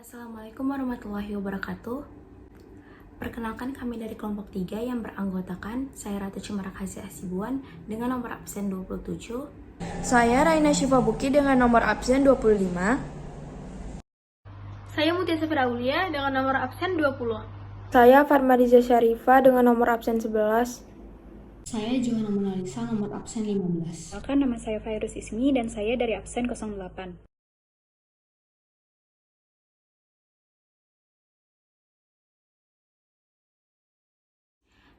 Assalamualaikum warahmatullahi wabarakatuh. Perkenalkan, kami dari kelompok 3 yang beranggotakan saya Ratu Cemarak Hasih Asibuan dengan nomor absen 27. Saya Raina Syifa Buki dengan nomor absen 25. Saya Mutia Safira Aulia dengan nomor absen 20. Saya Farmariza Syarifah dengan nomor absen 11. Saya Johanna Monalisa nomor absen 15. Perkenalkan, nama saya Fairuz Ismi dan saya dari absen 08.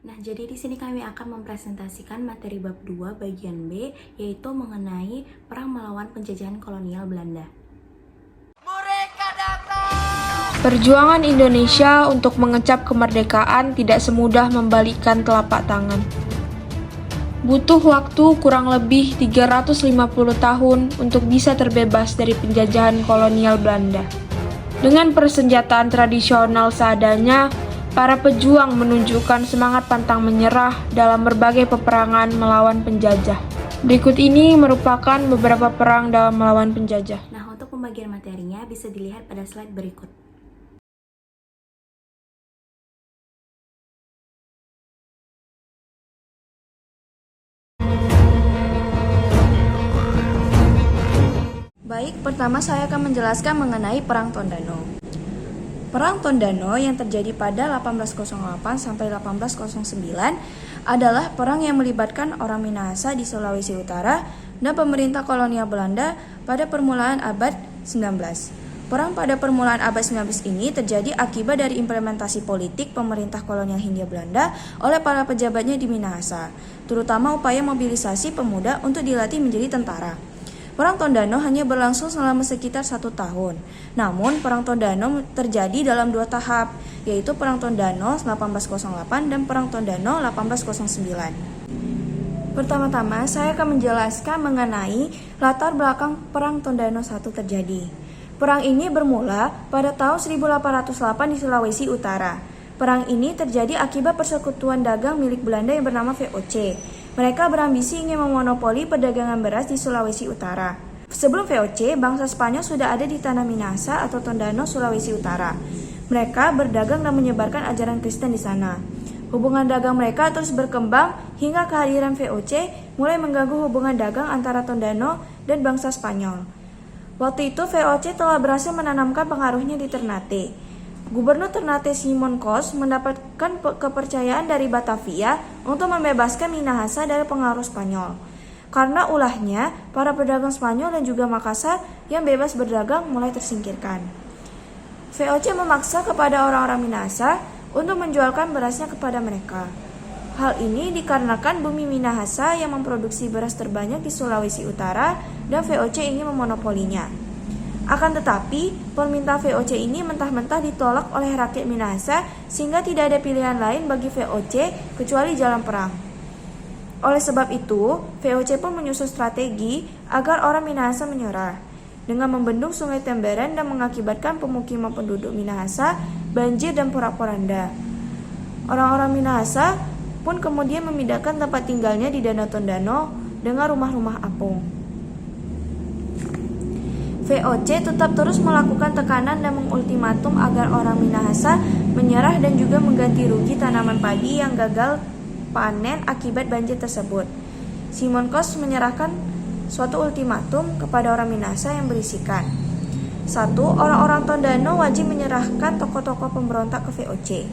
Nah, jadi di sini kami akan mempresentasikan materi bab 2 bagian B, yaitu mengenai perang melawan penjajahan kolonial Belanda. Perjuangan Indonesia untuk mengecap kemerdekaan tidak semudah membalikkan telapak tangan. Butuh waktu kurang lebih 350 tahun untuk bisa terbebas dari penjajahan kolonial Belanda. Dengan persenjataan tradisional seadanya, para pejuang menunjukkan semangat pantang menyerah dalam berbagai peperangan melawan penjajah. Berikut ini merupakan beberapa perang dalam melawan penjajah. Nah, untuk pembagian materinya bisa dilihat pada slide berikut. Baik, pertama saya akan menjelaskan mengenai Perang Tondano. Perang Tondano yang terjadi pada 1808 sampai 1809 adalah perang yang melibatkan orang Minahasa di Sulawesi Utara dan pemerintah kolonial Belanda pada permulaan abad 19. Perang pada permulaan abad 19 ini terjadi akibat dari implementasi politik pemerintah kolonial Hindia Belanda oleh para pejabatnya di Minahasa, terutama upaya mobilisasi pemuda untuk dilatih menjadi tentara. Perang Tondano hanya berlangsung selama sekitar 1 tahun. Namun, Perang Tondano terjadi dalam 2 tahap, yaitu Perang Tondano 1808 dan Perang Tondano 1809. Pertama-tama, saya akan menjelaskan mengenai latar belakang Perang Tondano 1 terjadi. Perang ini bermula pada tahun 1808 di Sulawesi Utara. Perang ini terjadi akibat persekutuan dagang milik Belanda yang bernama VOC. Mereka berambisi ingin memonopoli perdagangan beras di Sulawesi Utara. Sebelum VOC, bangsa Spanyol sudah ada di tanah Minahasa atau Tondano, Sulawesi Utara. Mereka berdagang dan menyebarkan ajaran Kristen di sana. Hubungan dagang mereka terus berkembang hingga kehadiran VOC mulai mengganggu hubungan dagang antara Tondano dan bangsa Spanyol. Waktu itu VOC telah berhasil menanamkan pengaruhnya di Ternate. Gubernur Ternate Simon Kos mendapatkan kepercayaan dari Batavia untuk membebaskan Minahasa dari pengaruh Spanyol. Karena ulahnya, para pedagang Spanyol dan juga Makassar yang bebas berdagang mulai tersingkirkan. VOC memaksa kepada orang-orang Minahasa untuk menjualkan berasnya kepada mereka. Hal ini dikarenakan bumi Minahasa yang memproduksi beras terbanyak di Sulawesi Utara dan VOC ingin memonopolinya. Akan tetapi, permintaan VOC ini mentah-mentah ditolak oleh rakyat Minahasa sehingga tidak ada pilihan lain bagi VOC kecuali jalan perang. Oleh sebab itu, VOC pun menyusun strategi agar orang Minahasa menyerah dengan membendung sungai Temberen dan mengakibatkan pemukiman penduduk Minahasa banjir dan porak-poranda. Orang-orang Minahasa pun kemudian memindahkan tempat tinggalnya di Danau Tondano dengan rumah-rumah apung. VOC tetap terus melakukan tekanan dan mengultimatum agar orang Minahasa menyerah dan juga mengganti rugi tanaman padi yang gagal panen akibat banjir tersebut. Simon Kos menyerahkan suatu ultimatum kepada orang Minahasa yang berisikan: 1. Orang-orang Tondano wajib menyerahkan tokoh-tokoh pemberontak ke VOC.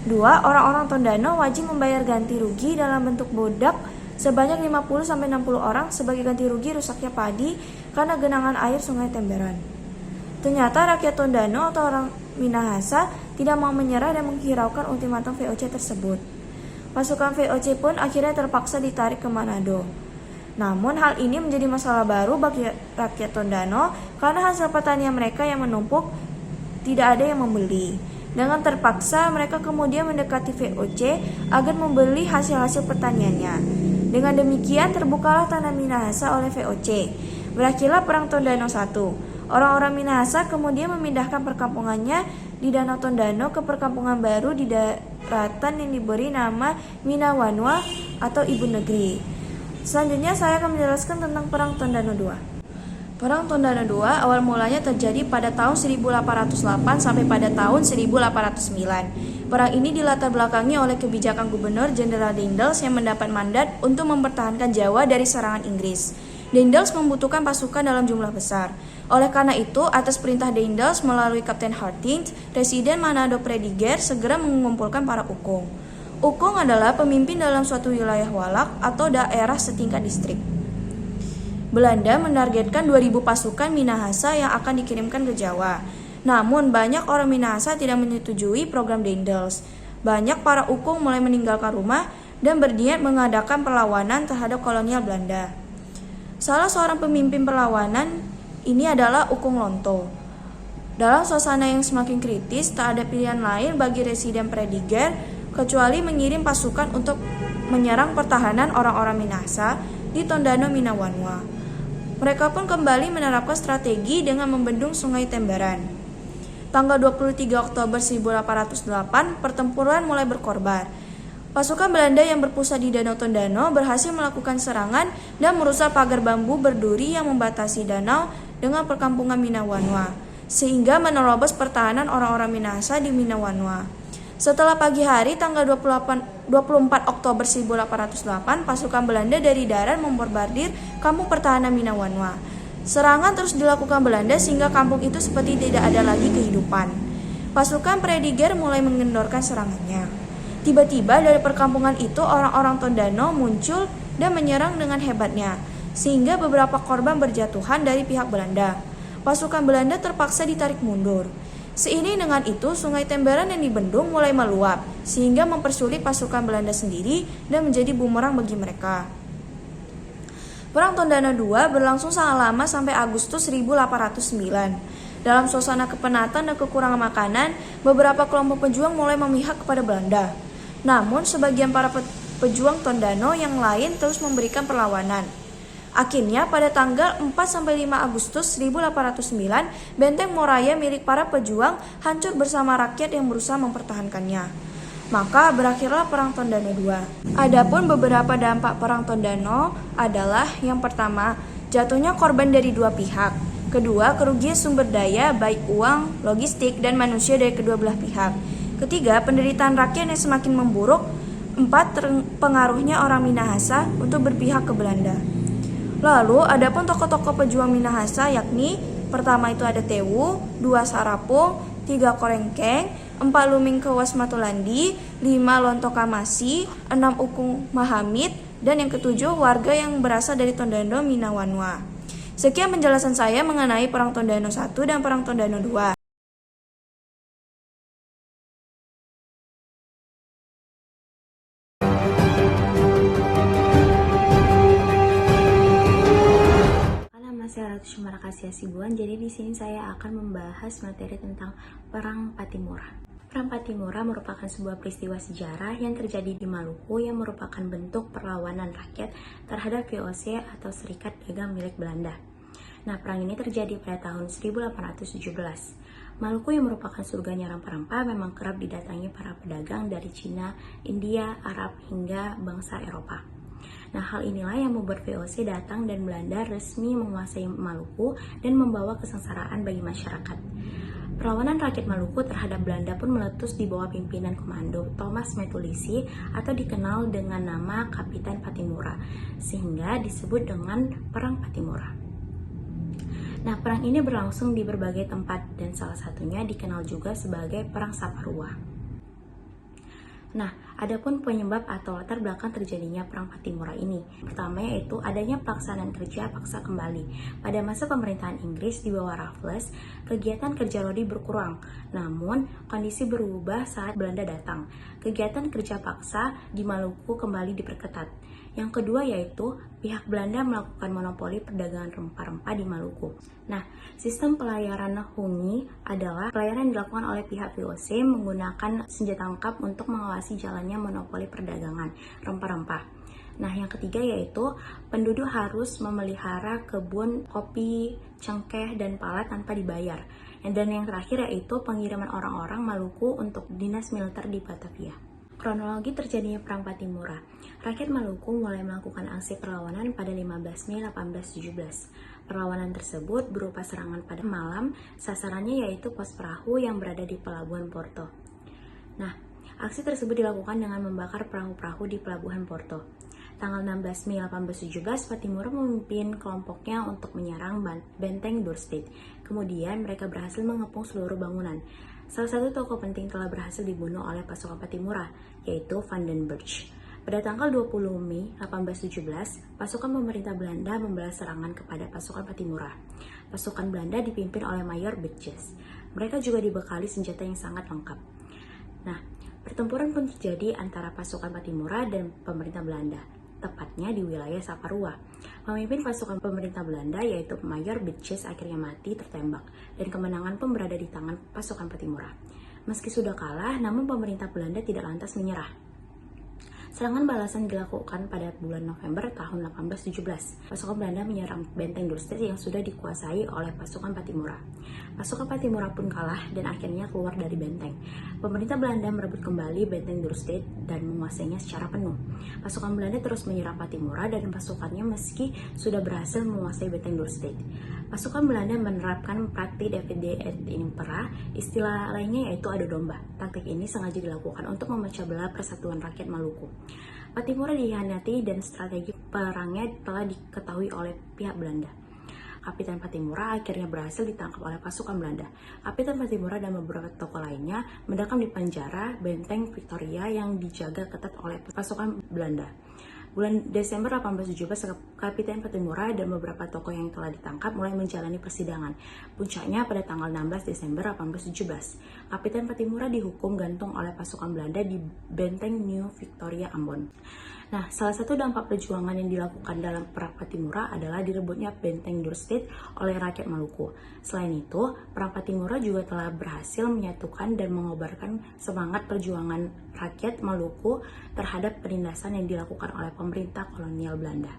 2. Orang-orang Tondano wajib membayar ganti rugi dalam bentuk budak sebanyak 50-60 orang sebagai ganti rugi rusaknya padi karena genangan air sungai Temberen. Ternyata rakyat Tondano atau orang Minahasa tidak mau menyerah dan menghiraukan ultimatum VOC tersebut. Pasukan VOC pun akhirnya terpaksa ditarik ke Manado. Namun hal ini menjadi masalah baru bagi rakyat Tondano karena hasil pertanian mereka yang menumpuk tidak ada yang membeli. Dengan terpaksa mereka kemudian mendekati VOC agar membeli hasil-hasil pertaniannya. Dengan demikian terbukalah tanah Minahasa oleh VOC. Berakhirlah Perang Tondano 1. Orang-orang Minahasa kemudian memindahkan perkampungannya di Danau Tondano ke perkampungan baru di daratan yang diberi nama Minawanwa atau Ibu Negeri. Selanjutnya saya akan menjelaskan tentang Perang Tondano 2. Perang Tondano II awal mulanya terjadi pada tahun 1808 sampai pada tahun 1809. Perang ini dilatar belakangi oleh kebijakan Gubernur Jenderal Daendels yang mendapat mandat untuk mempertahankan Jawa dari serangan Inggris. Daendels membutuhkan pasukan dalam jumlah besar. Oleh karena itu, atas perintah Daendels melalui Kapten Harting, Residen Manado Prediger segera mengumpulkan para ukung. Ukung adalah pemimpin dalam suatu wilayah walak atau daerah setingkat distrik. Belanda menargetkan 2.000 pasukan Minahasa yang akan dikirimkan ke Jawa. Namun, banyak orang Minahasa tidak menyetujui program Daendels. Banyak para ukung mulai meninggalkan rumah dan berniat mengadakan perlawanan terhadap kolonial Belanda. Salah seorang pemimpin perlawanan ini adalah Ukung Lonto. Dalam suasana yang semakin kritis, tak ada pilihan lain bagi Residen Prediger kecuali mengirim pasukan untuk menyerang pertahanan orang-orang Minahasa di Tondano Minawanwa. Mereka pun kembali menerapkan strategi dengan membendung Sungai Tembaran. Tanggal 23 Oktober 1808, pertempuran mulai berkorbar. Pasukan Belanda yang berpusat di Danau Tondano berhasil melakukan serangan dan merusak pagar bambu berduri yang membatasi danau dengan perkampungan Minawanwa, sehingga menerobos pertahanan orang-orang Minahasa di Minawanwa. Setelah pagi hari, tanggal 24 Oktober 1808, pasukan Belanda dari darat membombardir kampung pertahanan Minawanwa. Serangan terus dilakukan Belanda sehingga kampung itu seperti tidak ada lagi kehidupan. Pasukan Prediger mulai mengendorkan serangannya. Tiba-tiba dari perkampungan itu orang-orang Tondano muncul dan menyerang dengan hebatnya, sehingga beberapa korban berjatuhan dari pihak Belanda. Pasukan Belanda terpaksa ditarik mundur. Seiring dengan itu, Sungai Tembaran yang dibendung mulai meluap, sehingga mempersulit pasukan Belanda sendiri dan menjadi bumerang bagi mereka. Perang Tondano II berlangsung sangat lama sampai Agustus 1809. Dalam suasana kepenatan dan kekurangan makanan, beberapa kelompok pejuang mulai memihak kepada Belanda. Namun, sebagian para pejuang Tondano yang lain terus memberikan perlawanan. Akhirnya, pada tanggal 4-5 Agustus 1809, benteng Moraya milik para pejuang hancur bersama rakyat yang berusaha mempertahankannya. Maka berakhirlah Perang Tondano II. Adapun beberapa dampak Perang Tondano adalah yang pertama, jatuhnya korban dari dua pihak. Kedua, kerugian sumber daya baik uang, logistik, dan manusia dari kedua belah pihak. Ketiga, penderitaan rakyat yang semakin memburuk. Empat, pengaruhnya orang Minahasa untuk berpihak ke Belanda. Lalu, adapun tokoh-tokoh pejuang Minahasa yakni pertama itu ada Tewu, 2 Sarapung, 3 Korengkeng, 4 Luming Kewas Matulandi, 5 Lontokamasi, 6 Ukung Mahamid, dan yang ketujuh warga yang berasal dari Tondano Minawanwa. Sekian penjelasan saya mengenai Perang Tondano I dan Perang Tondano II. Saya Ratu Syumarakasi Hasibuan. Jadi di sini saya akan membahas materi tentang Perang Patimura. Perang Patimura merupakan sebuah peristiwa sejarah yang terjadi di Maluku yang merupakan bentuk perlawanan rakyat terhadap VOC atau Serikat Dagang milik Belanda. Nah, perang ini terjadi pada tahun 1817. Maluku yang merupakan surganya rempah-rempah memang kerap didatangi para pedagang dari Cina, India, Arab, hingga bangsa Eropa. Nah, hal inilah yang membuat VOC datang dan Belanda resmi menguasai Maluku dan membawa kesengsaraan bagi masyarakat. Perlawanan rakyat Maluku terhadap Belanda pun meletus di bawah pimpinan komando Thomas Metulisi atau dikenal dengan nama Kapitan Patimura, sehingga disebut dengan Perang Patimura. Nah, perang ini berlangsung di berbagai tempat dan salah satunya dikenal juga sebagai Perang Saparua. Nah, adapun penyebab atau latar belakang terjadinya Perang Patimura ini, pertama yaitu adanya pelaksanaan kerja paksa kembali. Pada masa pemerintahan Inggris di bawah Raffles, kegiatan kerja rodi berkurang. Namun, kondisi berubah saat Belanda datang. Kegiatan kerja paksa di Maluku kembali diperketat. Yang kedua yaitu pihak Belanda melakukan monopoli perdagangan rempah-rempah di Maluku. Nah, sistem pelayaran Hungi adalah pelayaran yang dilakukan oleh pihak VOC menggunakan senjata lengkap untuk mengawasi jalannya monopoli perdagangan rempah-rempah. Nah, yang ketiga yaitu penduduk harus memelihara kebun kopi, cengkeh, dan pala tanpa dibayar. Dan yang terakhir yaitu pengiriman orang-orang Maluku untuk dinas militer di Batavia. Kronologi terjadinya Perang Patimura. Rakyat Maluku mulai melakukan aksi perlawanan pada 15 Mei 1817. Perlawanan tersebut berupa serangan pada malam, sasarannya yaitu pos perahu yang berada di pelabuhan Porto. Nah, aksi tersebut dilakukan dengan membakar perahu-perahu di pelabuhan Porto. Tanggal 16 Mei 1817, Pattimura memimpin kelompoknya untuk menyerang benteng Dorset. Kemudian mereka berhasil mengepung seluruh bangunan. Salah satu tokoh penting telah berhasil dibunuh oleh pasukan Pattimura, yaitu Van den Burch. Pada tanggal 20 Mei 1817, pasukan pemerintah Belanda membalas serangan kepada pasukan Pattimura. Pasukan Belanda dipimpin oleh Mayor Beetjes. Mereka juga dibekali senjata yang sangat lengkap. Nah, pertempuran pun terjadi antara pasukan Pattimura dan pemerintah Belanda, tepatnya di wilayah Saparua. Pemimpin pasukan pemerintah Belanda yaitu Mayor Beetjes akhirnya mati tertembak, dan kemenangan pun berada di tangan pasukan Pattimura. Meski sudah kalah, namun pemerintah Belanda tidak lantas menyerah. Serangan balasan dilakukan pada bulan November tahun 1817. Pasukan Belanda menyerang benteng Dorset yang sudah dikuasai oleh pasukan Pattimura. Pasukan Pattimura pun kalah dan akhirnya keluar dari benteng. Pemerintah Belanda merebut kembali benteng Dorset dan menguasainya secara penuh. Pasukan Belanda terus menyerang Pattimura dan pasukannya meski sudah berhasil menguasai benteng Dorset. Pasukan Belanda menerapkan praktik Divide et Impera, istilah lainnya yaitu adu domba. Taktik ini sengaja dilakukan untuk memecah belah persatuan rakyat Maluku. Pattimura dikhianati dan strategi perangnya telah diketahui oleh pihak Belanda. Kapitan Pattimura akhirnya berhasil ditangkap oleh pasukan Belanda. Kapitan Pattimura dan beberapa tokoh lainnya mendekam di penjara benteng Victoria yang dijaga ketat oleh pasukan Belanda. Bulan Desember 1817, Kapitan Pattimura dan beberapa tokoh yang telah ditangkap mulai menjalani persidangan. Puncaknya pada tanggal 16 Desember 1817, Kapitan Pattimura dihukum gantung oleh pasukan Belanda di benteng New Victoria, Ambon. Nah, salah satu dampak perjuangan yang dilakukan dalam Perang Pattimura adalah direbutnya benteng Dorset oleh rakyat Maluku. Selain itu, Perang Pattimura juga telah berhasil menyatukan dan mengobarkan semangat perjuangan rakyat Maluku terhadap penindasan yang dilakukan oleh pemerintah kolonial Belanda.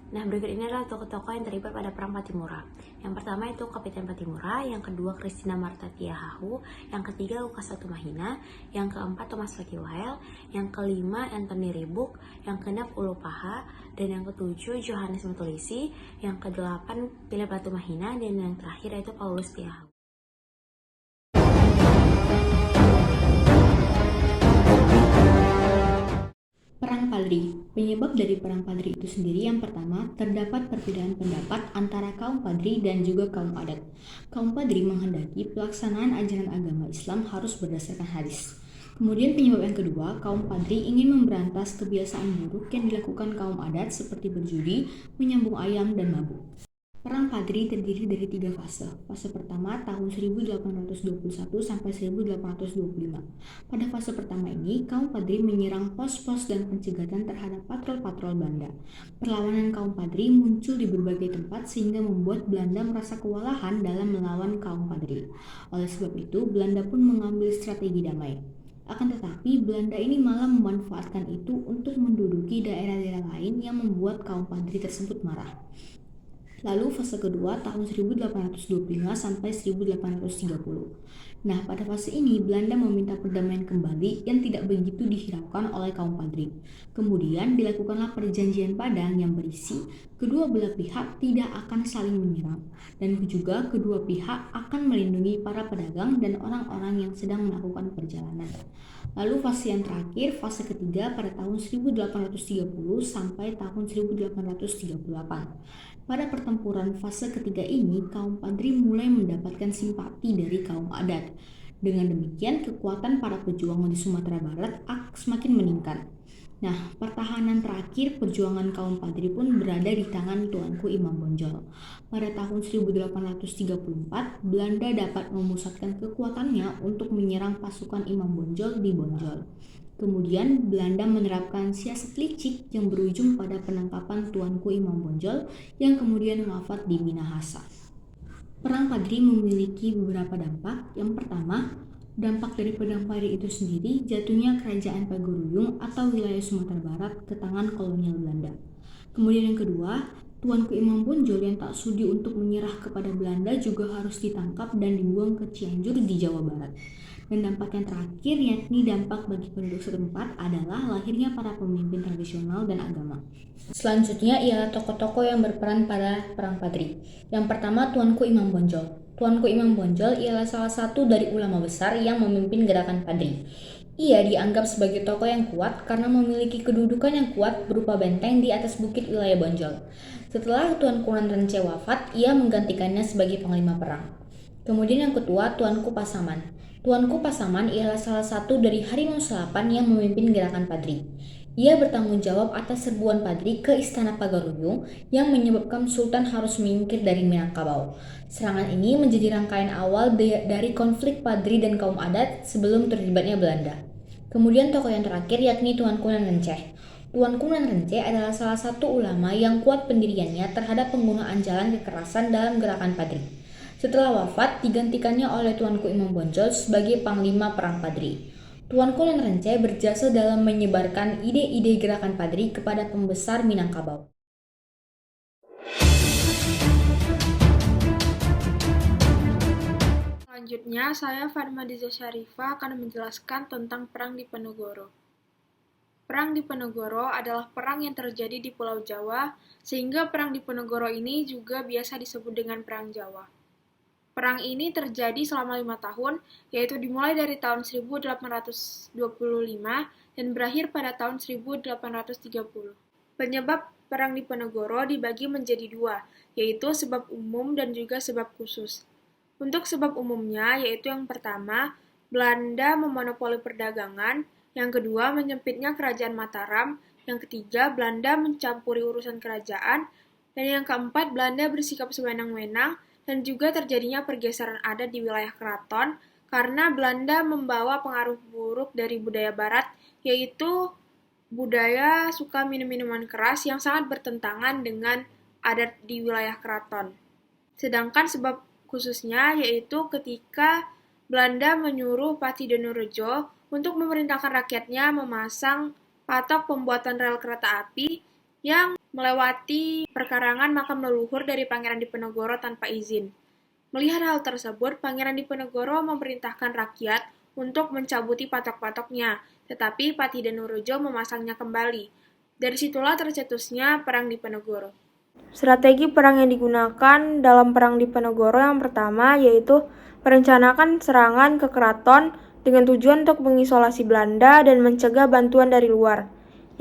Nah, berikut ini adalah tokoh-tokoh yang terlibat pada Perang Pattimura. Yang pertama itu Kapitan Pattimura, yang kedua Christina Marta Tiahahu, yang ketiga Lukas Latumahina, yang keempat Thomas Lakiwael, yang kelima Anthony Ribuk, yang keenam Ulupaha, dan yang ketujuh Johannes Metulisi, yang kedelapan Philip Latumahina, dan yang terakhir yaitu Paulus Tiahahu. Perang Padri. Penyebab dari Perang Padri itu sendiri yang pertama, terdapat perbedaan pendapat antara kaum Padri dan juga kaum adat. Kaum Padri menghendaki pelaksanaan ajaran agama Islam harus berdasarkan hadis. Kemudian penyebab yang kedua, kaum Padri ingin memberantas kebiasaan buruk yang dilakukan kaum adat seperti berjudi, menyambung ayam, dan mabuk. Perang Padri terdiri dari 3 fase. Fase pertama tahun 1821 sampai 1825. Pada fase pertama ini, kaum Padri menyerang pos-pos dan pencegatan terhadap patrol-patrol Belanda. Perlawanan kaum Padri muncul di berbagai tempat sehingga membuat Belanda merasa kewalahan dalam melawan kaum Padri. Oleh sebab itu, Belanda pun mengambil strategi damai. Akan tetapi, Belanda ini malah memanfaatkan itu untuk menduduki daerah-daerah lain yang membuat kaum Padri tersebut marah. Lalu fase kedua tahun 1825 sampai 1830. Nah, pada fase ini Belanda meminta perdamaian kembali yang tidak begitu dihiraukan oleh kaum Padri. Kemudian dilakukanlah perjanjian Padang yang berisi kedua belah pihak tidak akan saling menyerang dan juga kedua pihak akan melindungi para pedagang dan orang-orang yang sedang melakukan perjalanan. Lalu fase yang terakhir, fase ketiga pada tahun 1830 sampai tahun 1838. Pada pertempuran fase ketiga ini, kaum Padri mulai mendapatkan simpati dari kaum adat. Dengan demikian, kekuatan para pejuang di Sumatera Barat semakin meningkat. Nah, pertahanan terakhir perjuangan kaum Padri pun berada di tangan Tuanku Imam Bonjol. Pada tahun 1834, Belanda dapat memusatkan kekuatannya untuk menyerang pasukan Imam Bonjol di Bonjol. Kemudian Belanda menerapkan siasat licik yang berujung pada penangkapan Tuanku Imam Bonjol yang kemudian wafat di Minahasa. Perang Padri memiliki beberapa dampak. Yang pertama, dampak dari Perang Padri itu sendiri jatuhnya kerajaan Paguruyung atau wilayah Sumatera Barat ke tangan kolonial Belanda. Kemudian yang kedua, Tuanku Imam Bonjol yang tak sudi untuk menyerah kepada Belanda juga harus ditangkap dan dibuang ke Cianjur di Jawa Barat. Dan dampak yang terakhir, yakni dampak bagi penduduk setempat, adalah lahirnya para pemimpin tradisional dan agama. Selanjutnya ialah tokoh-tokoh yang berperan pada Perang Padri. Yang pertama, Tuanku Imam Bonjol. Tuanku Imam Bonjol ialah salah satu dari ulama besar yang memimpin gerakan Padri. Ia dianggap sebagai tokoh yang kuat karena memiliki kedudukan yang kuat berupa benteng di atas bukit wilayah Bonjol. Setelah Tuanku Nan Renceh wafat, ia menggantikannya sebagai panglima perang. Kemudian yang kedua, Tuanku Pasaman. Tuanku Pasaman ialah salah satu dari Harimau Selapan yang memimpin gerakan Padri. Ia bertanggung jawab atas serbuan Padri ke Istana Pagaruyung yang menyebabkan Sultan harus menyingkir dari Minangkabau. Serangan ini menjadi rangkaian awal dari konflik Padri dan kaum adat sebelum terlibatnya Belanda. Kemudian tokoh yang terakhir yakni Tuanku Nan Renceh. Tuanku Nan Renceh adalah salah satu ulama yang kuat pendiriannya terhadap penggunaan jalan kekerasan dalam gerakan Padri. Setelah wafat, digantikannya oleh Tuanku Imam Bonjol sebagai Panglima Perang Padri. Tuanku Nan Renceh berjasa dalam menyebarkan ide-ide gerakan Padri kepada pembesar Minangkabau. Selanjutnya, saya Fatma Diza Syarifah akan menjelaskan tentang Perang Diponegoro. Perang Diponegoro adalah perang yang terjadi di Pulau Jawa, sehingga Perang Diponegoro ini juga biasa disebut dengan Perang Jawa. Perang ini terjadi selama 5 tahun, yaitu dimulai dari tahun 1825 dan berakhir pada tahun 1830. Penyebab Perang Diponegoro dibagi menjadi dua, yaitu sebab umum dan juga sebab khusus. Untuk sebab umumnya, yaitu yang pertama, Belanda memonopoli perdagangan, yang kedua, menyempitnya kerajaan Mataram, yang ketiga, Belanda mencampuri urusan kerajaan, dan yang keempat, Belanda bersikap sewenang-wenang, dan juga terjadinya pergeseran adat di wilayah keraton karena Belanda membawa pengaruh buruk dari budaya barat, yaitu budaya suka minum-minuman keras yang sangat bertentangan dengan adat di wilayah keraton. Sedangkan sebab khususnya yaitu ketika Belanda menyuruh Patih Danorejo untuk memerintahkan rakyatnya memasang patok pembuatan rel kereta api yang melewati perkarangan makam leluhur dari Pangeran Diponegoro tanpa izin. Melihat hal tersebut, Pangeran Diponegoro memerintahkan rakyat untuk mencabuti patok-patoknya, tetapi Patih Danorejo memasangnya kembali. Dari situlah tercetusnya Perang Diponegoro. Strategi perang yang digunakan dalam Perang Diponegoro yang pertama yaitu merencanakan serangan ke keraton dengan tujuan untuk mengisolasi Belanda dan mencegah bantuan dari luar.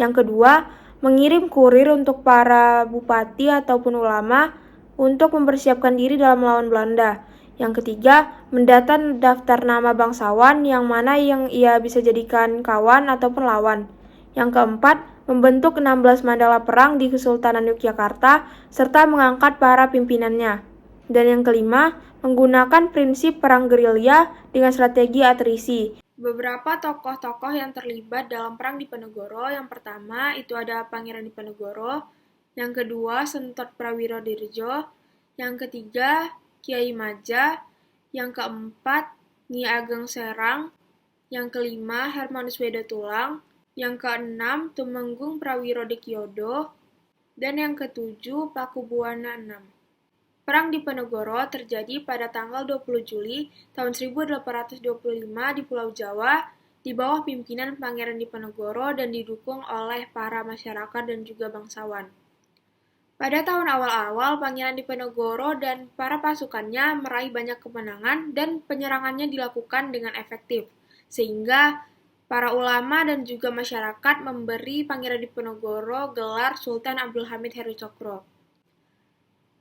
Yang kedua, mengirim kurir untuk para bupati ataupun ulama untuk mempersiapkan diri dalam melawan Belanda. Yang ketiga, mendata daftar nama bangsawan yang mana yang ia bisa jadikan kawan ataupun lawan. Yang keempat, membentuk 16 mandala perang di Kesultanan Yogyakarta serta mengangkat para pimpinannya. Dan yang kelima, menggunakan prinsip perang gerilya dengan strategi atrisi. Beberapa tokoh-tokoh yang terlibat dalam Perang Diponegoro, yang pertama itu ada Pangeran Diponegoro, yang kedua Sentot Prawirodirjo, yang ketiga Kiai Maja, yang keempat Nyi Ageng Serang, yang kelima Hermanus Wedatulang, yang keenam Tumenggung Prawirodikyodo, dan yang ketujuh Pakubuwana VI. Perang Diponegoro terjadi pada tanggal 20 Juli tahun 1825 di Pulau Jawa di bawah pimpinan Pangeran Diponegoro dan didukung oleh para masyarakat dan juga bangsawan. Pada tahun awal-awal, Pangeran Diponegoro dan para pasukannya meraih banyak kemenangan dan penyerangannya dilakukan dengan efektif, sehingga para ulama dan juga masyarakat memberi Pangeran Diponegoro gelar Sultan Abdul Hamid Herucokro.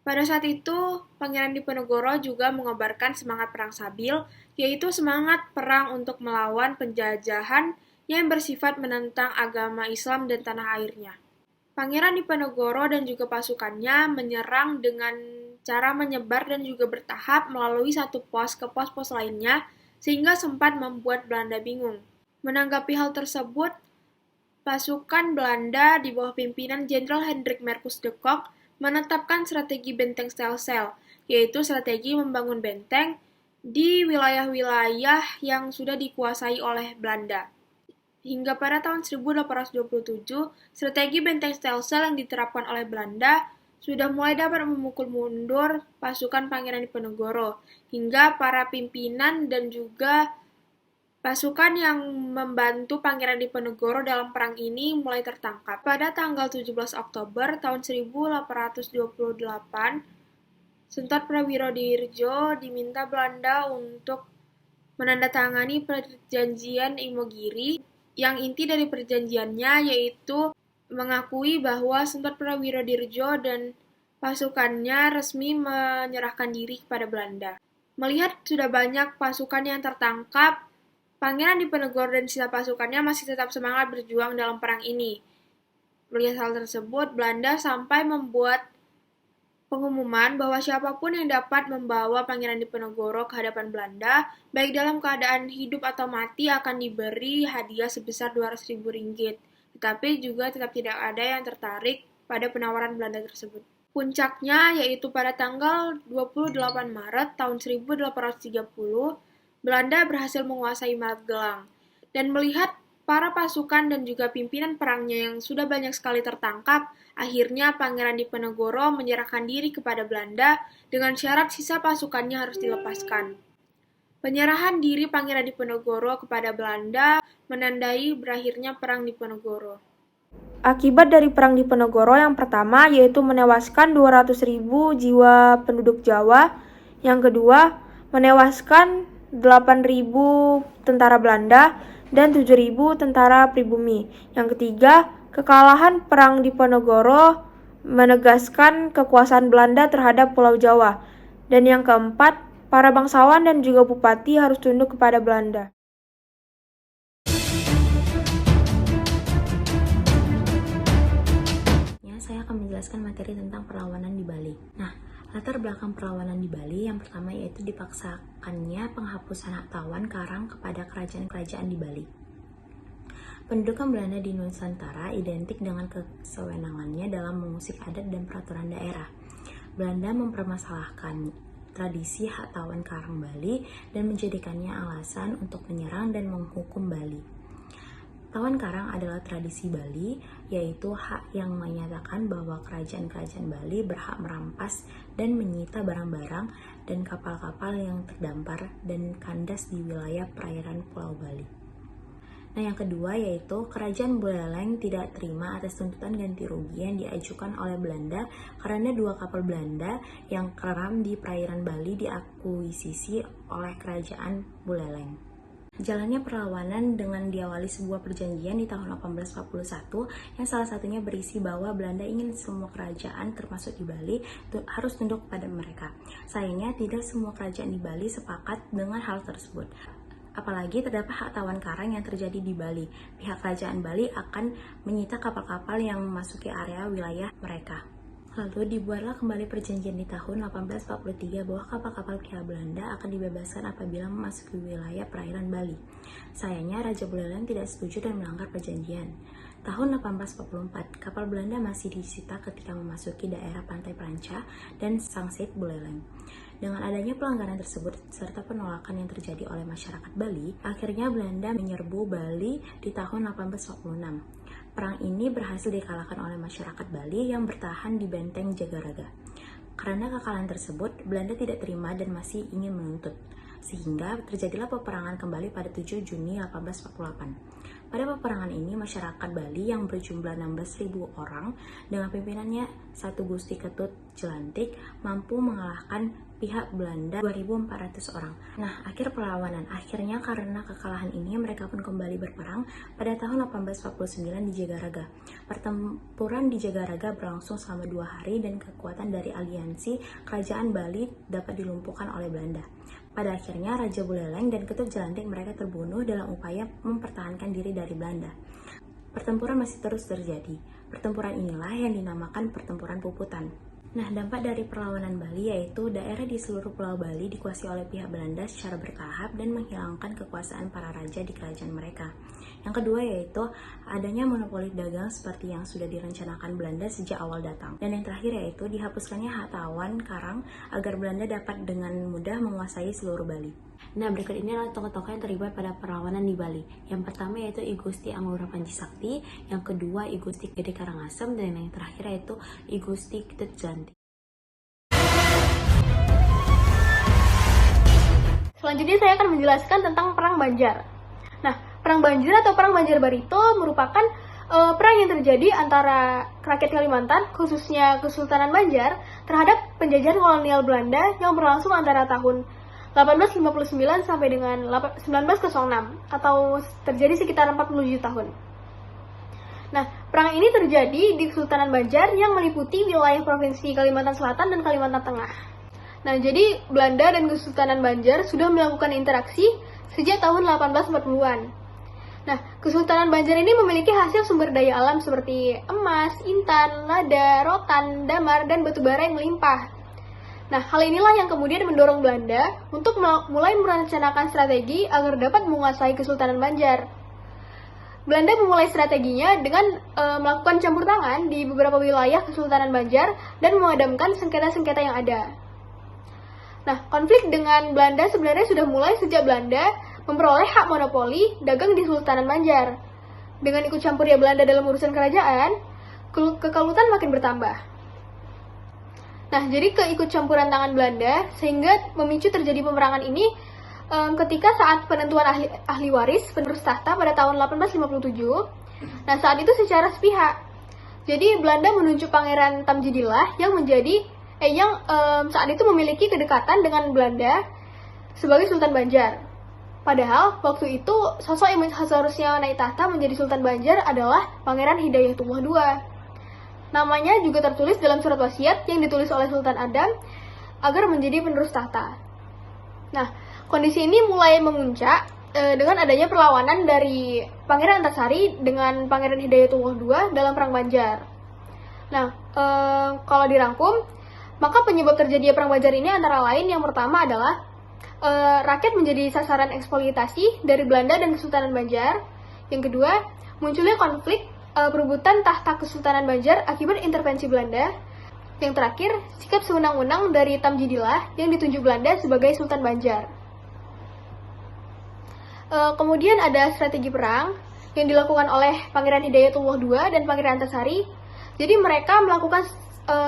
Pada saat itu, Pangeran Diponegoro juga mengobarkan semangat perang sabil, yaitu semangat perang untuk melawan penjajahan yang bersifat menentang agama Islam dan tanah airnya. Pangeran Diponegoro dan juga pasukannya menyerang dengan cara menyebar dan juga bertahap melalui satu pos ke pos-pos lainnya, sehingga sempat membuat Belanda bingung. Menanggapi hal tersebut, pasukan Belanda di bawah pimpinan Jenderal Hendrik Marcus de Kock menetapkan strategi benteng sel-sel, yaitu strategi membangun benteng di wilayah-wilayah yang sudah dikuasai oleh Belanda. Hingga pada tahun 1827, strategi benteng sel-sel yang diterapkan oleh Belanda sudah mulai dapat memukul mundur pasukan Pangeran Diponegoro, hingga para pimpinan dan juga pasukan yang membantu Pangeran Diponegoro dalam perang ini mulai tertangkap. Pada tanggal 17 Oktober tahun 1828, Suntor Prawirodirjo diminta Belanda untuk menandatangani perjanjian Imogiri, yang inti dari perjanjiannya yaitu mengakui bahwa Suntor Prawirodirjo dan pasukannya resmi menyerahkan diri kepada Belanda. Melihat sudah banyak pasukan yang tertangkap, Pangeran Diponegoro dan sisa pasukannya masih tetap semangat berjuang dalam perang ini. Melihat hal tersebut, Belanda sampai membuat pengumuman bahwa siapapun yang dapat membawa Pangeran Diponegoro ke hadapan Belanda, baik dalam keadaan hidup atau mati, akan diberi hadiah sebesar 200.000 ringgit. Tetapi juga tetap tidak ada yang tertarik pada penawaran Belanda tersebut. Puncaknya yaitu pada tanggal 28 Maret tahun 1830, Belanda berhasil menguasai Magelang. Dan melihat para pasukan dan juga pimpinan perangnya yang sudah banyak sekali tertangkap, akhirnya Pangeran Diponegoro menyerahkan diri kepada Belanda dengan syarat sisa pasukannya harus dilepaskan. Penyerahan diri Pangeran Diponegoro kepada Belanda menandai berakhirnya Perang Diponegoro. Akibat dari Perang Diponegoro yang pertama yaitu menewaskan 200.000 jiwa penduduk Jawa, yang kedua menewaskan 8.000 tentara Belanda dan 7.000 tentara pribumi. Yang ketiga, kekalahan Perang Diponegoro menegaskan kekuasaan Belanda terhadap Pulau Jawa. Dan yang keempat, para bangsawan dan juga bupati harus tunduk kepada Belanda. Saya akan menjelaskan materi tentang perlawanan di Bali. Nah, latar belakang perlawanan di Bali yang pertama yaitu dipaksakannya penghapusan hak tawan Karang kepada kerajaan-kerajaan di Bali. Pendudukan Belanda di Nusantara identik dengan kesewenangannya dalam mengusik adat dan peraturan daerah. Belanda mempermasalahkan tradisi hak tawan Karang Bali dan menjadikannya alasan untuk menyerang dan menghukum Bali. Tawan Karang adalah tradisi Bali, yaitu hak yang menyatakan bahwa kerajaan-kerajaan Bali berhak merampas dan menyita barang-barang dan kapal-kapal yang terdampar dan kandas di wilayah perairan Pulau Bali. Nah, yang kedua yaitu Kerajaan Buleleng tidak terima atas tuntutan ganti rugi yang diajukan oleh Belanda karena 2 kapal Belanda yang keram di perairan Bali diakuisisi oleh Kerajaan Buleleng. Jalannya perlawanan dengan diawali sebuah perjanjian di tahun 1841 yang salah satunya berisi bahwa Belanda ingin semua kerajaan termasuk di Bali harus tunduk kepada mereka. Sayangnya tidak semua kerajaan di Bali sepakat dengan hal tersebut. Apalagi terdapat hak tawan Karang yang terjadi di Bali. Pihak kerajaan Bali akan menyita kapal-kapal yang memasuki area wilayah mereka. Lalu dibuatlah kembali perjanjian di tahun 1843 bahwa kapal-kapal pihak Belanda akan dibebaskan apabila memasuki wilayah perairan Bali. Sayangnya Raja Buleleng tidak setuju dan melanggar perjanjian. Tahun 1844, kapal Belanda masih disita ketika memasuki daerah pantai Peranca dan Sangsit Buleleng. Dengan adanya pelanggaran tersebut serta penolakan yang terjadi oleh masyarakat Bali, akhirnya Belanda menyerbu Bali di tahun 1846. Perang ini berhasil dikalahkan oleh masyarakat Bali yang bertahan di benteng Jagaraga. Karena kekalahan tersebut, Belanda tidak terima dan masih ingin menuntut. Sehingga terjadilah peperangan kembali pada 7 Juni 1848. Pada peperangan ini, masyarakat Bali yang berjumlah 16.000 orang dengan pimpinannya Satu Gusti Ketut Jelantik mampu mengalahkan pihak Belanda 2.400 orang. Nah, akhir perlawanan. Akhirnya karena kekalahan ini mereka pun kembali berperang pada tahun 1849 di Jagaraga. Pertempuran di Jagaraga berlangsung selama 2 hari dan kekuatan dari aliansi kerajaan Bali dapat dilumpuhkan oleh Belanda. Pada akhirnya Raja Buleleng dan Ketut Jelantik mereka terbunuh dalam upaya mempertahankan diri dari Belanda. Pertempuran masih terus terjadi. Pertempuran inilah yang dinamakan Pertempuran Puputan. Nah, dampak dari perlawanan Bali yaitu daerah di seluruh Pulau Bali dikuasai oleh pihak Belanda secara bertahap dan menghilangkan kekuasaan para raja di kerajaan mereka. Yang kedua yaitu adanya monopoli dagang seperti yang sudah direncanakan Belanda sejak awal datang. Dan yang terakhir yaitu dihapuskannya hak tawan Karang agar Belanda dapat dengan mudah menguasai seluruh Bali. Nah, berikut ini adalah tokoh-tokoh yang terlibat pada perlawanan di Bali. Yang pertama yaitu I Gusti Anggura Panji Sakti, yang kedua I Gusti Gede Karangasem, dan yang terakhir yaitu I Gusti Ketut Janti. Selanjutnya saya akan menjelaskan tentang Perang Banjar. Nah, Perang Banjar atau Perang Banjar Barito merupakan perang yang terjadi antara rakyat Kalimantan, khususnya Kesultanan Banjar, terhadap penjajahan kolonial Belanda yang berlangsung antara tahun 1859 sampai dengan 1906 atau terjadi sekitar 47 tahun. Nah, perang ini terjadi di Kesultanan Banjar yang meliputi wilayah provinsi Kalimantan Selatan dan Kalimantan Tengah. Nah, jadi Belanda dan Kesultanan Banjar sudah melakukan interaksi sejak tahun 1840-an. Nah, Kesultanan Banjar ini memiliki hasil sumber daya alam seperti emas, intan, lada, rotan, damar, dan batu bara yang melimpah. Nah, hal inilah yang kemudian mendorong Belanda untuk mulai merencanakan strategi agar dapat menguasai Kesultanan Banjar. Belanda memulai strateginya dengan melakukan campur tangan di beberapa wilayah Kesultanan Banjar dan memadamkan sengketa-sengketa yang ada. Nah, konflik dengan Belanda sebenarnya sudah mulai sejak Belanda memperoleh hak monopoli dagang di Kesultanan Banjar. Dengan ikut campurnya Belanda dalam urusan kerajaan, kekalutan makin bertambah. Nah, jadi keikut campuran tangan Belanda sehingga memicu terjadi peperangan ini ketika saat penentuan ahli waris penerus tahta pada tahun 1857. Nah, saat itu secara sepihak. Jadi Belanda menunjuk Pangeran Tamjidillah yang saat itu memiliki kedekatan dengan Belanda sebagai Sultan Banjar. Padahal waktu itu sosok yang seharusnya naik tahta menjadi Sultan Banjar adalah Pangeran Hidayatullah II. Namanya juga tertulis dalam surat wasiat yang ditulis oleh Sultan Adam agar menjadi penerus tahta. Nah, kondisi ini mulai memuncak dengan adanya perlawanan dari Pangeran Antasari dengan Pangeran Hidayatullah II dalam Perang Banjar. Nah, kalau dirangkum, maka penyebab terjadinya Perang Banjar ini antara lain yang pertama adalah rakyat menjadi sasaran eksploitasi dari Belanda dan Kesultanan Banjar. Yang kedua, munculnya konflik perebutan tahta Kesultanan Banjar akibat intervensi Belanda. Yang terakhir, sikap sewenang-wenang dari Tamjidillah yang ditunjuk Belanda sebagai Sultan Banjar. Kemudian ada strategi perang yang dilakukan oleh Pangeran Hidayatullah II dan Pangeran Antasari. Jadi mereka melakukan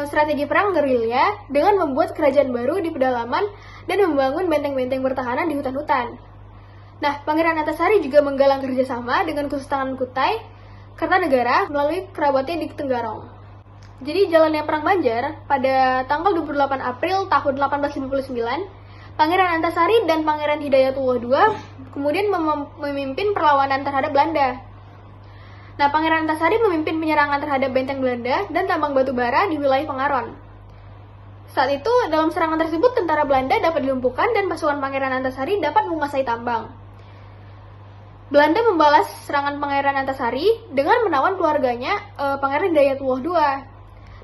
strategi perang gerilya dengan membuat kerajaan baru di pedalaman dan membangun benteng-benteng pertahanan di hutan-hutan. Nah, Pangeran Antasari juga menggalang kerjasama dengan Kesultanan Kutai Kartanegara melalui kerabatnya di Tenggarong. Jadi jalannya Perang Banjar pada tanggal 28 April tahun 1859, Pangeran Antasari dan Pangeran Hidayatullah II kemudian memimpin perlawanan terhadap Belanda. Nah, Pangeran Antasari memimpin penyerangan terhadap benteng Belanda dan tambang batu bara di wilayah Pengaron. Saat itu, dalam serangan tersebut, tentara Belanda dapat dilumpuhkan dan pasukan Pangeran Antasari dapat menguasai tambang. Belanda membalas serangan Pangeran Antasari dengan menawan keluarganya, Pangeran Hidayatullah II.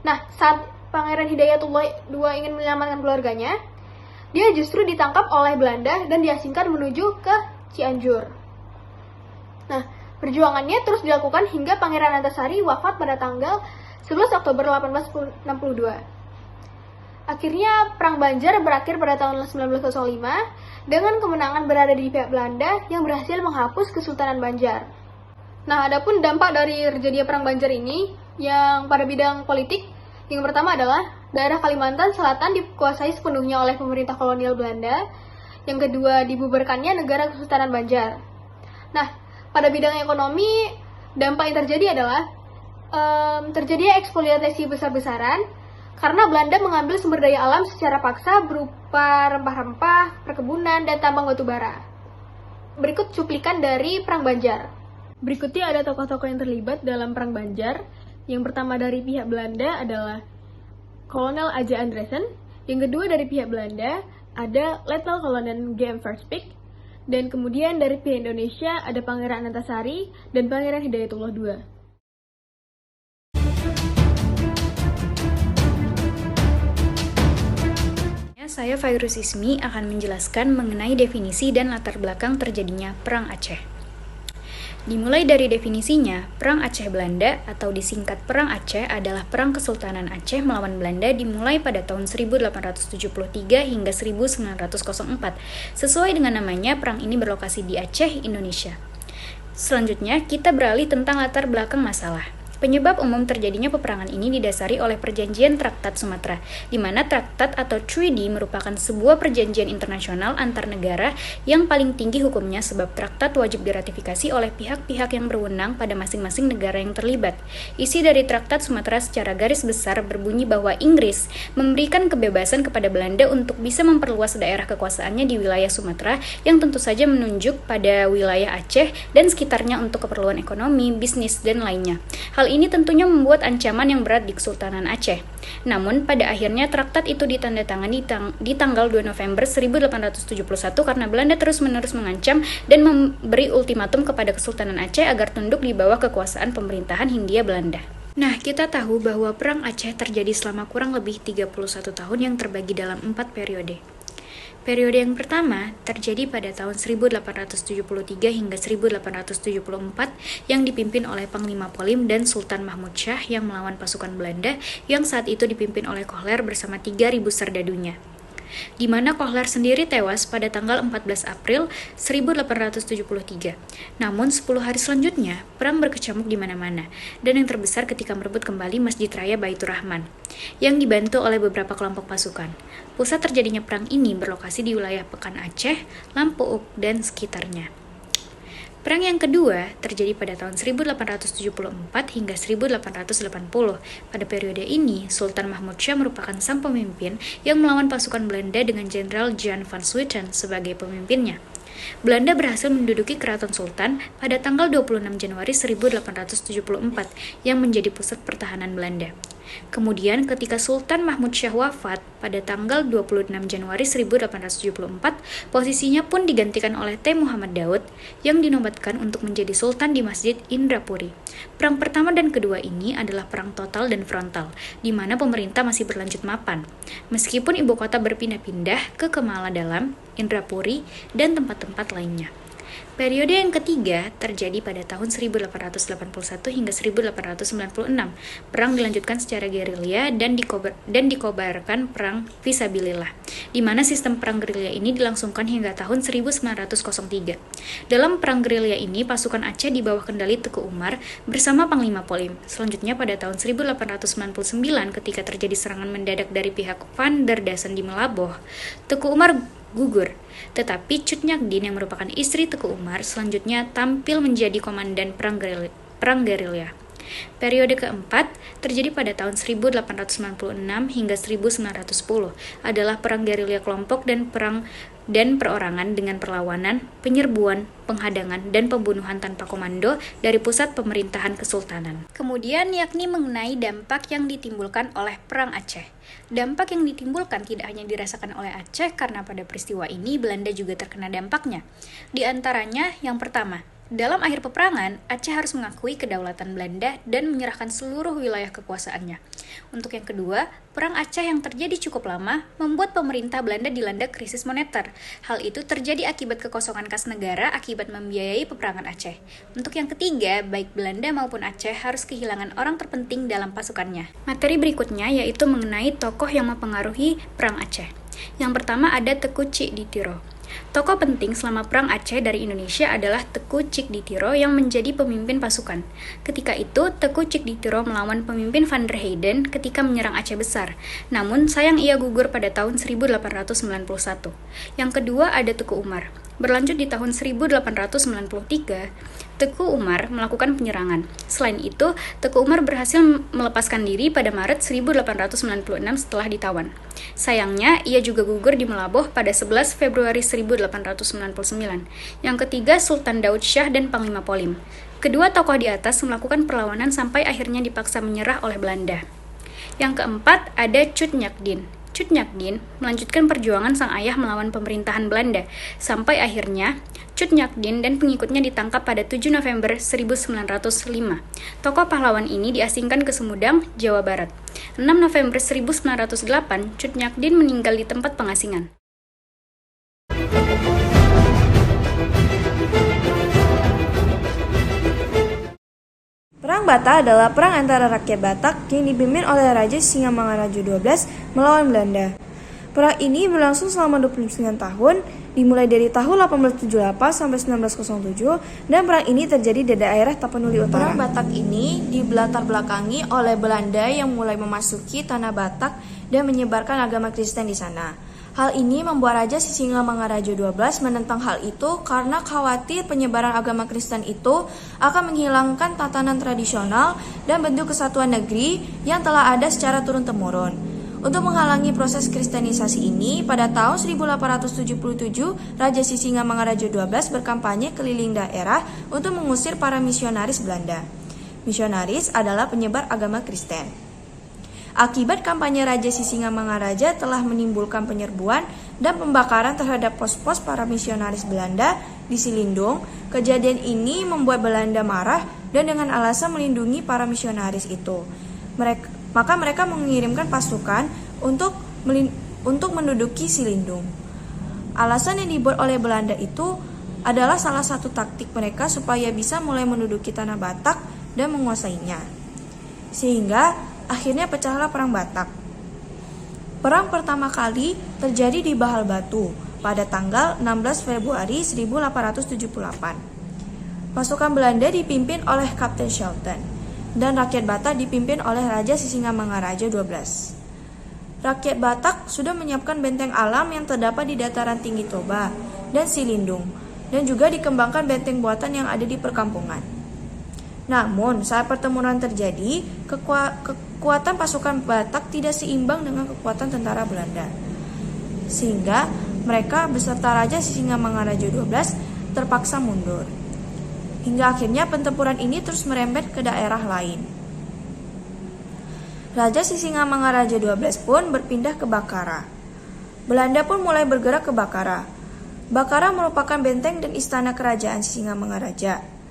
Nah, saat Pangeran Hidayatullah II ingin menyelamatkan keluarganya, dia justru ditangkap oleh Belanda dan diasingkan menuju ke Cianjur. Nah, perjuangannya terus dilakukan hingga Pangeran Antasari wafat pada tanggal 11 Oktober 1862. Akhirnya, Perang Banjar berakhir pada tahun 1905 dengan kemenangan berada di pihak Belanda yang berhasil menghapus Kesultanan Banjar. Nah, adapun dampak dari terjadinya Perang Banjar ini yang pada bidang politik, yang pertama adalah daerah Kalimantan Selatan dikuasai sepenuhnya oleh pemerintah kolonial Belanda. Yang kedua, dibubarkannya negara Kesultanan Banjar. Nah, pada bidang ekonomi, dampak yang terjadi adalah terjadinya eksploitasi besar-besaran karena Belanda mengambil sumber daya alam secara paksa berupa rempah-rempah, perkebunan, dan tambang batu bara. Berikut cuplikan dari Perang Banjar. Berikutnya ada tokoh-tokoh yang terlibat dalam Perang Banjar. Yang pertama dari pihak Belanda adalah Kolonel A.J. Andresen. Yang kedua dari pihak Belanda ada Letnan Kolonel G.M. Verspik. Dan kemudian dari pihak Indonesia ada Pangeran Antasari dan Pangeran Hidayatullah II. Saya Fairuz Ismi akan menjelaskan mengenai definisi dan latar belakang terjadinya Perang Aceh. Dimulai dari definisinya, Perang Aceh Belanda atau disingkat Perang Aceh adalah Perang Kesultanan Aceh melawan Belanda dimulai pada tahun 1873 hingga 1904. Sesuai dengan namanya, perang ini berlokasi di Aceh, Indonesia. Selanjutnya, kita beralih tentang latar belakang masalah. Penyebab umum terjadinya peperangan ini didasari oleh Perjanjian Traktat Sumatera, di mana traktat atau treaty merupakan sebuah perjanjian internasional antar negara yang paling tinggi hukumnya sebab traktat wajib diratifikasi oleh pihak-pihak yang berwenang pada masing-masing negara yang terlibat. Isi dari Traktat Sumatera secara garis besar berbunyi bahwa Inggris memberikan kebebasan kepada Belanda untuk bisa memperluas daerah kekuasaannya di wilayah Sumatera yang tentu saja menunjuk pada wilayah Aceh dan sekitarnya untuk keperluan ekonomi, bisnis, dan lainnya. Hal ini tentunya membuat ancaman yang berat di Kesultanan Aceh. Namun, pada akhirnya traktat itu ditandatangani di tanggal 2 November 1871 karena Belanda terus-menerus mengancam dan memberi ultimatum kepada Kesultanan Aceh agar tunduk di bawah kekuasaan pemerintahan Hindia Belanda. Nah, kita tahu bahwa Perang Aceh terjadi selama kurang lebih 31 tahun yang terbagi dalam 4 periode. Periode yang pertama terjadi pada tahun 1873 hingga 1874 yang dipimpin oleh Panglima Polim dan Sultan Mahmud Shah yang melawan pasukan Belanda yang saat itu dipimpin oleh Kohler bersama 3.000 serdadunya. Di mana Kohler sendiri tewas pada tanggal 14 April 1873. Namun 10 hari selanjutnya, perang berkecamuk di mana-mana, dan yang terbesar ketika merebut kembali Masjid Raya Baitur Rahman, yang dibantu oleh beberapa kelompok pasukan. Pusat terjadinya perang ini berlokasi di wilayah Pekan Aceh, Lampuuk, dan sekitarnya. Perang yang kedua terjadi pada tahun 1874 hingga 1880. Pada periode ini, Sultan Mahmud Shah merupakan sang pemimpin yang melawan pasukan Belanda dengan Jenderal Jan van Swieten sebagai pemimpinnya. Belanda berhasil menduduki Keraton Sultan pada tanggal 26 Januari 1874 yang menjadi pusat pertahanan Belanda. Kemudian ketika Sultan Mahmud Shah wafat pada tanggal 26 Januari 1874, posisinya pun digantikan oleh T. Muhammad Daud yang dinobatkan untuk menjadi sultan di Masjid Indrapuri. Perang pertama dan kedua ini adalah perang total dan frontal, di mana pemerintah masih berlanjut mapan. Meskipun ibu kota berpindah-pindah ke Kemala Dalam, Indrapuri, dan tempat-tempat lainnya. Periode yang ketiga terjadi pada tahun 1881 hingga 1896. Perang dilanjutkan secara gerilya dan dikobarkan perang fisabilillah, di mana sistem perang gerilya ini dilangsungkan hingga tahun 1903. Dalam perang gerilya ini, pasukan Aceh di bawah kendali Teku Umar bersama Panglima Polim. Selanjutnya pada tahun 1899 ketika terjadi serangan mendadak dari pihak Van der Dassen di Melaboh, Teku Umar gugur. Tetapi Cut Nyakdin yang merupakan istri Teku Umar selanjutnya tampil menjadi komandan perang gerilya. Periode keempat terjadi pada tahun 1896 hingga 1910 adalah perang gerilya kelompok dan perorangan dengan perlawanan, penyerbuan, penghadangan, dan pembunuhan tanpa komando dari pusat pemerintahan kesultanan. Kemudian yakni mengenai dampak yang ditimbulkan oleh Perang Aceh. Dampak yang ditimbulkan tidak hanya dirasakan oleh Aceh karena pada peristiwa ini Belanda juga terkena dampaknya. Di antaranya yang pertama, dalam akhir peperangan, Aceh harus mengakui kedaulatan Belanda dan menyerahkan seluruh wilayah kekuasaannya. Untuk yang kedua, Perang Aceh yang terjadi cukup lama membuat pemerintah Belanda dilanda krisis moneter. Hal itu terjadi akibat kekosongan kas negara akibat membiayai peperangan Aceh. Untuk yang ketiga, baik Belanda maupun Aceh harus kehilangan orang terpenting dalam pasukannya. Materi berikutnya yaitu mengenai tokoh yang mempengaruhi Perang Aceh. Yang pertama ada Teku Cik Ditiro. Tokoh penting selama Perang Aceh dari Indonesia adalah Teku Cik Ditiro yang menjadi pemimpin pasukan. Ketika itu, Teku Cik Ditiro melawan pemimpin Van der Heyden ketika menyerang Aceh Besar. Namun, sayang ia gugur pada tahun 1891. Yang kedua ada Teku Umar. Berlanjut di tahun 1893, Teku Umar melakukan penyerangan. Selain itu, Teku Umar berhasil melepaskan diri pada Maret 1896 setelah ditawan. Sayangnya, ia juga gugur di Melaboh pada 11 Februari 1899. Yang ketiga, Sultan Daud Shah dan Panglima Polim. Kedua tokoh di atas melakukan perlawanan sampai akhirnya dipaksa menyerah oleh Belanda. Yang keempat, ada Cut Nyakdin. Cut Nyakdin melanjutkan perjuangan sang ayah melawan pemerintahan Belanda, sampai akhirnya Cut Nyakdin dan pengikutnya ditangkap pada 7 November 1905. Tokoh pahlawan ini diasingkan ke Sumedang, Jawa Barat. 6 November 1908, Cut Nyakdin meninggal di tempat pengasingan. Perang Batak adalah perang antara rakyat Batak yang dipimpin oleh Raja Singamangaraja XII melawan Belanda. Perang ini berlangsung selama 29 tahun, dimulai dari tahun 1878 sampai 1907, dan perang ini terjadi di daerah Tapanuli Utara. Perang Batak ini dilatar belakangi oleh Belanda yang mulai memasuki tanah Batak dan menyebarkan agama Kristen di sana. Hal ini membuat Raja Sisingamangaraja XII menentang hal itu karena khawatir penyebaran agama Kristen itu akan menghilangkan tatanan tradisional dan bentuk kesatuan negeri yang telah ada secara turun-temurun. Untuk menghalangi proses kristenisasi ini, pada tahun 1877, Raja Sisingamangaraja XII berkampanye keliling daerah untuk mengusir para misionaris Belanda. Misionaris adalah penyebar agama Kristen. Akibat kampanye Raja Sisingamangaraja telah menimbulkan penyerbuan dan pembakaran terhadap pos-pos para misionaris Belanda di Silindung. Kejadian ini membuat Belanda marah dan dengan alasan melindungi para misionaris itu, maka mereka mengirimkan pasukan untuk menduduki Silindung. Alasan yang dibuat oleh Belanda itu adalah salah satu taktik mereka supaya bisa mulai menduduki tanah Batak dan menguasainya. Sehingga akhirnya pecahlah Perang Batak. Perang pertama kali terjadi di Bahal Batu pada tanggal 16 Februari 1878. Pasukan Belanda dipimpin oleh Kapten Shelton dan rakyat Batak dipimpin oleh Raja Sisingamangaraja XII. Rakyat Batak sudah menyiapkan benteng alam yang terdapat di dataran tinggi Toba dan Silindung, dan juga dikembangkan benteng buatan yang ada di perkampungan. Namun, saat pertempuran terjadi, kekuatan pasukan Batak tidak seimbang dengan kekuatan tentara Belanda. Sehingga mereka beserta Raja Sisingamangaraja XII terpaksa mundur. Hingga akhirnya pertempuran ini terus merembet ke daerah lain. Raja Sisingamangaraja XII pun berpindah ke Bakara. Belanda pun mulai bergerak ke Bakara. Bakara merupakan benteng dan istana kerajaan Sisingamangaraja.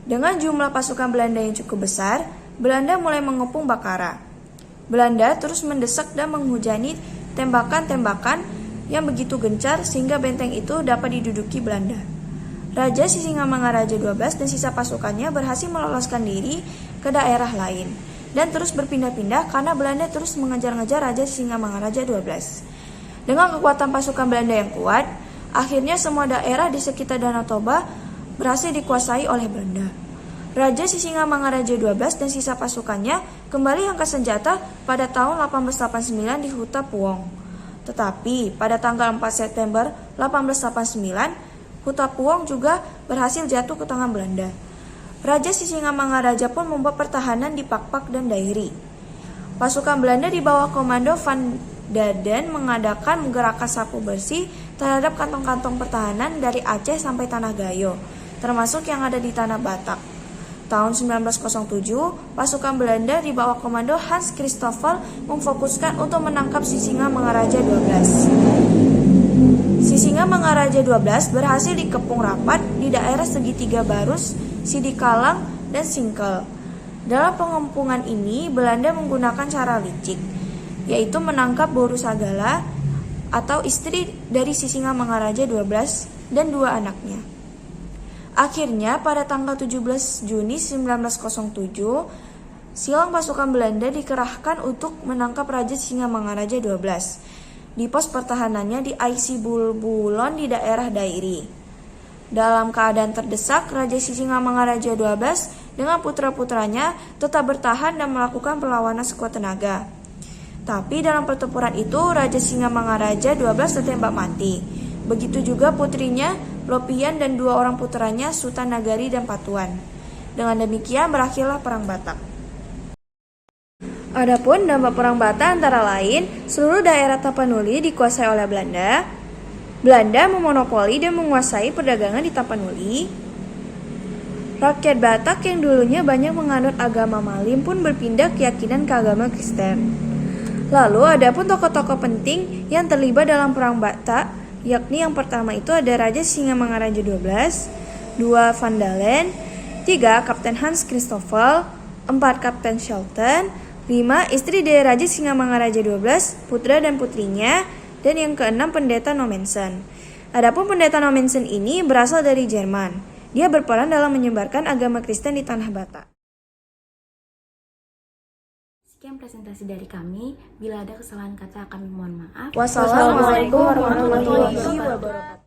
Dengan jumlah pasukan Belanda yang cukup besar, Belanda mulai mengepung Bakara. Belanda terus mendesak dan menghujani tembakan-tembakan yang begitu gencar sehingga benteng itu dapat diduduki Belanda. Raja Sisingamangaraja XII dan sisa pasukannya berhasil meloloskan diri ke daerah lain dan terus berpindah-pindah karena Belanda terus mengejar-ngejar Raja Sisingamangaraja XII. Dengan kekuatan pasukan Belanda yang kuat, akhirnya semua daerah di sekitar Danau Toba berhasil dikuasai oleh Belanda. Raja Sisingamangaraja XII dan sisa pasukannya kembali angkat senjata pada tahun 1889 di Huta Puong. Tetapi pada tanggal 4 September 1889, Huta Puong juga berhasil jatuh ke tangan Belanda. Raja Sisingamangaraja pun membuat pertahanan di Pakpak dan Dairi. Pasukan Belanda di bawah komando Van Daden mengadakan gerakan sapu bersih terhadap kantong-kantong pertahanan dari Aceh sampai Tanah Gayo, termasuk yang ada di Tanah Batak. Tahun 1907, pasukan Belanda di bawah komando Hans Christoffel memfokuskan untuk menangkap Sisingamangaraja XII. Sisingamangaraja XII berhasil dikepung rapat di daerah segitiga Barus, Sidikalang, dan Singkel. Dalam pengepungan ini, Belanda menggunakan cara licik, yaitu menangkap Boru Sagala atau istri dari Sisingamangaraja XII dan dua anaknya. Akhirnya pada tanggal 17 Juni 1907, silang pasukan Belanda dikerahkan untuk menangkap Raja Sisingamangaraja XII di pos pertahanannya di Aisi Bulbulon di daerah Dairi. Dalam keadaan terdesak, Raja Sisingamangaraja XII dengan putra-putranya tetap bertahan dan melakukan perlawanan sekuat tenaga. Tapi dalam pertempuran itu, Raja Sisingamangaraja XII tertembak mati. Begitu juga putrinya, Lopian, dan dua orang putranya, Sultan Nagari dan Patuan. Dengan demikian berakhirlah Perang Batak. Adapun dampak Perang Batak antara lain, seluruh daerah Tapanuli dikuasai oleh Belanda. Belanda memonopoli dan menguasai perdagangan di Tapanuli. Rakyat Batak yang dulunya banyak menganut agama Malim pun berpindah keyakinan ke agama Kristen. Lalu adapun tokoh-tokoh penting yang terlibat dalam Perang Batak, yakni yang pertama itu ada Raja Sisingamangaraja XII, 2 Van Dalen, 3 Kapten Hans Christoffel, 4 Kapten Shelton, 5 istri dari Raja Sisingamangaraja XII, putra dan putrinya, dan yang keenam Pendeta Nommensen. Adapun Pendeta Nommensen ini berasal dari Jerman. Dia berperan dalam menyebarkan agama Kristen di tanah Batak. Sekian presentasi dari kami. Bila ada kesalahan kata kami mohon maaf. Wassalamualaikum warahmatullahi wabarakatuh.